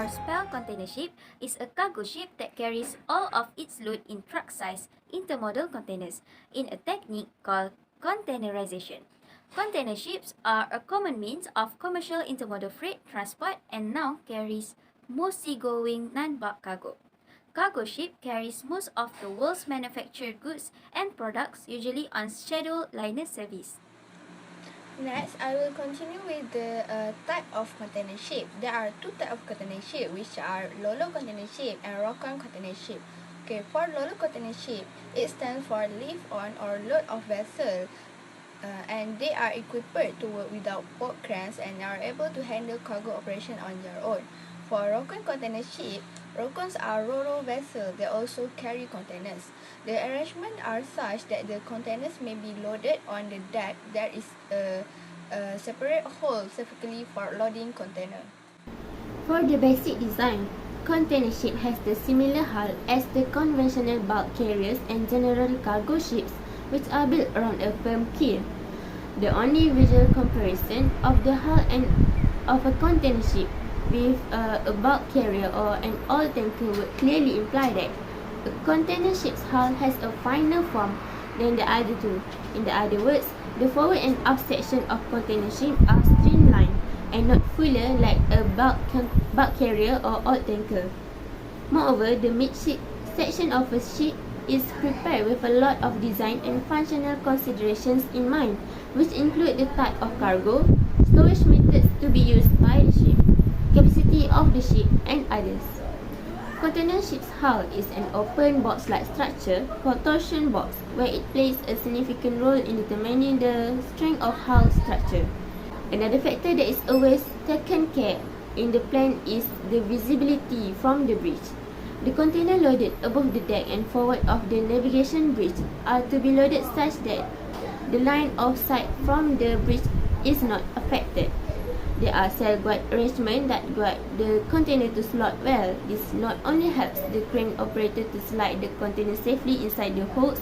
or spell container ship is a cargo ship that carries all of its load in truck-sized intermodal containers in a technique called containerization. Container ships are a common means of commercial intermodal freight transport and now carries most seagoing non-bulk cargo. Cargo ship carries most of the world's manufactured goods and products, usually on scheduled liner service. Next, I will continue with the type of container ship. There are two types of container ship, which are Lolo container ship and Rokon container ship. Okay, for Lolo container ship, it stands for lift on or load of vessel, and they are equipped to work without port cranes and are able to handle cargo operation on their own. For Rokon container ship, Rokons are ro-ro vessels that also carry containers. The arrangement are such that the containers may be loaded on the deck. There is a separate hole specifically for loading container. For the basic design, container ship has the similar hull as the conventional bulk carriers and general cargo ships, which are built around a firm keel. The only visual comparison of the hull and of a container ship with a bulk carrier or an oil tanker would clearly imply that a container ship's hull has a finer form than the other two. In other words, the forward and aft section of container ship are streamlined and not fuller like a bulk carrier or oil tanker. Moreover, the midship section of a ship is prepared with a lot of design and functional considerations in mind, which include the type of cargo, storage methods to be used by the ship, capacity of the ship, and others. Container ship's hull is an open box-like structure called torsion box, where it plays a significant role in determining the strength of hull structure. Another factor that is always taken care in the plan is the visibility from the bridge. The container loaded above the deck and forward of the navigation bridge are to be loaded such that the line of sight from the bridge is not affected. There are cell guide arrangements that guide the container to slot well. This not only helps the crane operator to slide the container safely inside the holds,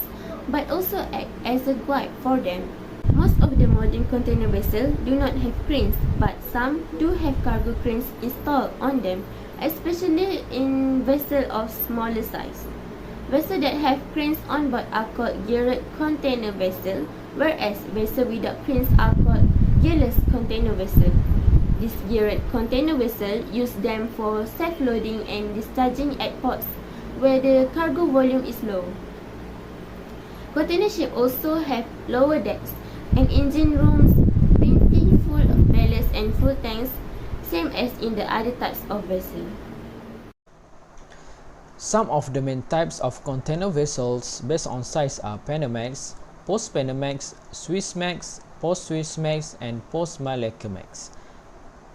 but also act as a guide for them. Most of the modern container vessels do not have cranes, but some do have cargo cranes installed on them, especially in vessels of smaller size. Vessels that have cranes on board are called geared container vessels, whereas vessels without cranes are called gearless container vessels. These geared container vessels use them for self-loading and discharging at ports where the cargo volume is low. Container ships also have lower decks and engine rooms, plenty full ballast and fuel tanks, same as in the other types of vessels. Some of the main types of container vessels based on size are Panamax, Post-Panamax, Suezmax, Post-Suezmax, and Post-Malacamax.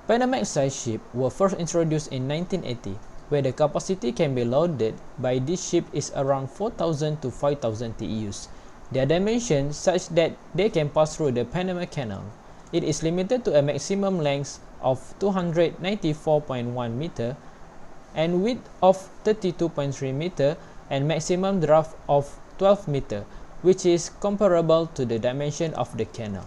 Panamax size ships were first introduced in 1980, where the capacity can be loaded by this ship is around 4,000 to 5,000 TEUs. Their dimensions such that they can pass through the Panama Canal. It is limited to a maximum length of 294.1 meter and width of 32.3 meter and maximum draft of 12 meter, which is comparable to the dimension of the canal.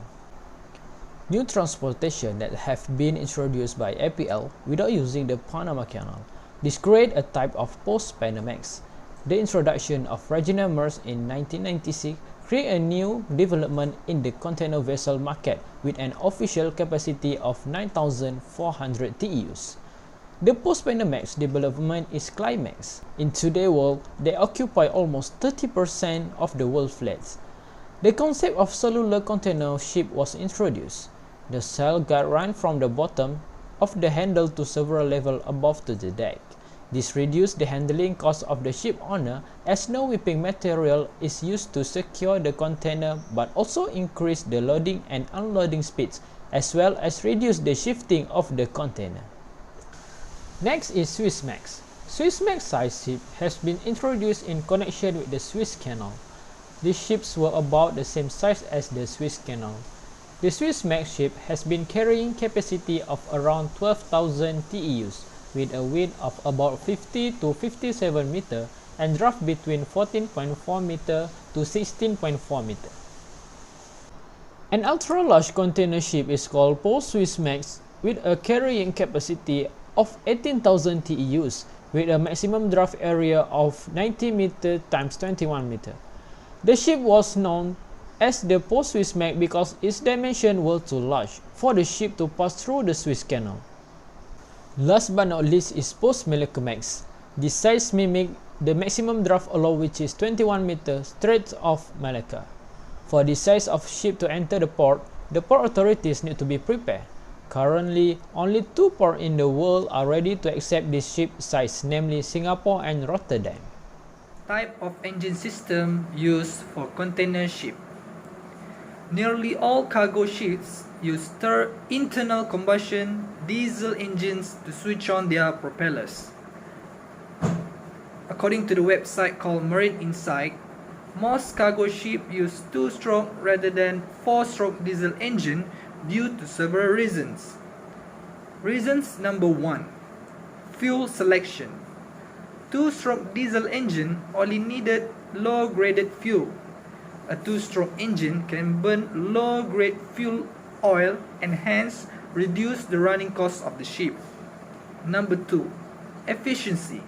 New transportation that have been introduced by APL without using the Panama Canal. This create a type of post-Panamax. The introduction of Regina Merz in 1996 create a new development in the container vessel market with an official capacity of 9,400 TEUs. The post-Panamax development is climax. In today's world, they occupy almost 30% of the world fleets. The concept of cellular container ship was introduced. The cell guide run from the bottom of the handle to several levels above to the deck. This reduces the handling cost of the ship owner as no whipping material is used to secure the container, but also increase the loading and unloading speeds as well as reduce the shifting of the container. Next is Suezmax. Suezmax size ship has been introduced in connection with the Suez Canal. These ships were about the same size as the Suez Canal. The Suezmax ship has been carrying capacity of around 12,000 TEUs with a width of about 50 to 57 meter and draft between 14.4 meter to 16.4 meter. An ultra-large container ship is called Post-Suezmax with a carrying capacity of 18,000 TEUs with a maximum draft area of 90 meter times 21 meter. The ship was known as the post-Suezmax because its dimensions were too large for the ship to pass through the Suez Canal. Last but not least is post-Malacca. This size mimics the maximum draft allow, which is 21 meters Strait of Malacca. For this size of ship to enter the port authorities need to be prepared. Currently, only 2 ports in the world are ready to accept this ship size, namely Singapore and Rotterdam. Type of engine system used for container ship. Nearly all cargo ships use internal combustion diesel engines to switch on their propellers. According to the website called Marine Insight, most cargo ships use 2-stroke rather than 4-stroke diesel engine due to several reasons. Reasons number 1. Fuel selection. 2-stroke diesel engine only needed low-graded fuel. A 2-stroke engine can burn low-grade fuel oil and hence reduce the running cost of the ship. Number 2. Efficiency.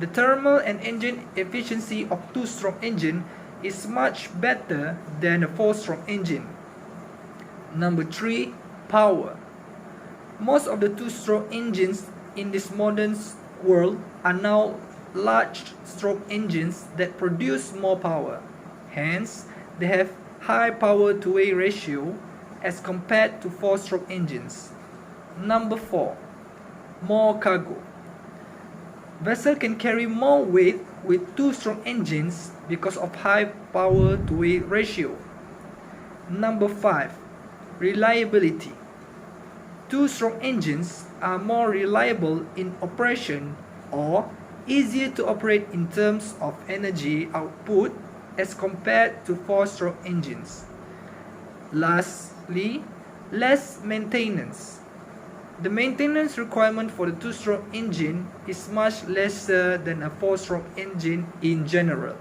The thermal and engine efficiency of 2-stroke engine is much better than a 4-stroke engine. Number 3. Power. Most of the 2-stroke engines in this modern world are now large-stroke engines that produce more power. Hence, they have high power-to-weight ratio as compared to 4-stroke engines. Number 4. More cargo. Vessel can carry more weight with 2-stroke engines because of high power-to-weight ratio. Number 5. Reliability. 2-stroke engines are more reliable in operation or easier to operate in terms of energy output as compared to 4-stroke engines. Lastly, less maintenance. The maintenance requirement for the 2-stroke engine is much lesser than a 4-stroke engine in general.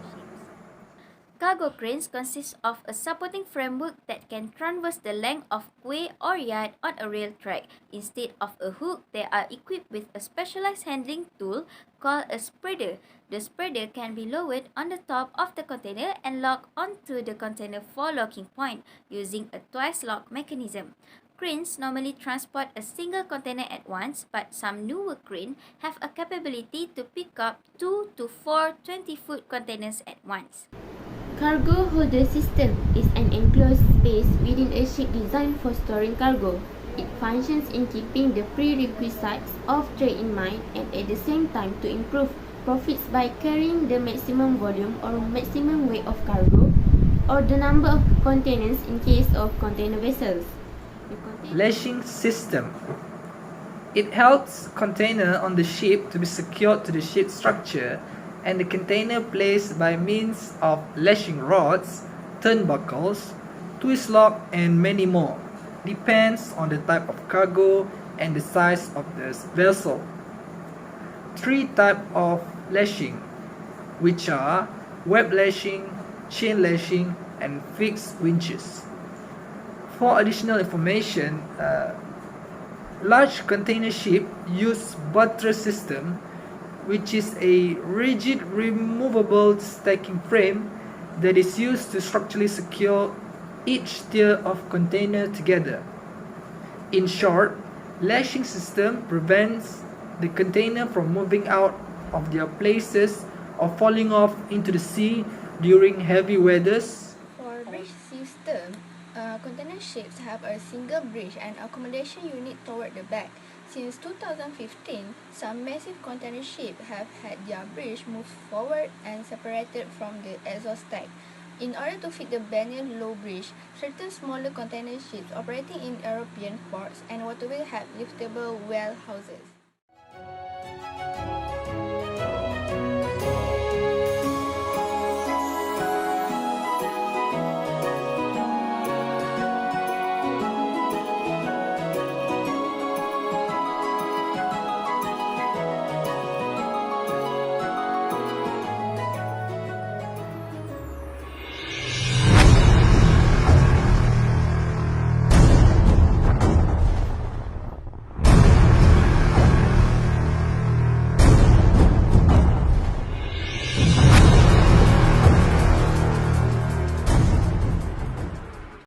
Cargo cranes consist of a supporting framework that can traverse the length of quay or yard on a rail track. Instead of a hook, they are equipped with a specialized handling tool called a spreader. The spreader can be lowered on the top of the container and locked onto the container for locking point using a twice lock mechanism. Cranes normally transport a single container at once, but some newer cranes have a capability to pick up 2 to 4 20-foot containers at once. Cargo holder system is an enclosed space within a ship designed for storing cargo. It functions in keeping the prerequisites of trade in mind and at the same time to improve profits by carrying the maximum volume or maximum weight of cargo or the number of containers in case of container vessels. Lashing system. It helps container on the ship to be secured to the ship structure and the container placed by means of lashing rods, turnbuckles, twist lock and many more. Depends on the type of cargo and the size of the vessel. 3 types of lashing, which are web lashing, chain lashing and fixed winches. For additional information, large container ship use buttress system, which is a rigid removable stacking frame that is used to structurally secure each tier of container together. In short, lashing system prevents the container from moving out of their places or falling off into the sea during heavy weathers. For bridge system, container ships have a single bridge and accommodation unit toward the back. Since 2015, some massive container ships have had their bridge moved forward and separated from the exhaust stack. In order to fit the Banyan Low Bridge, certain smaller container ships operating in European ports and waterways have liftable well houses.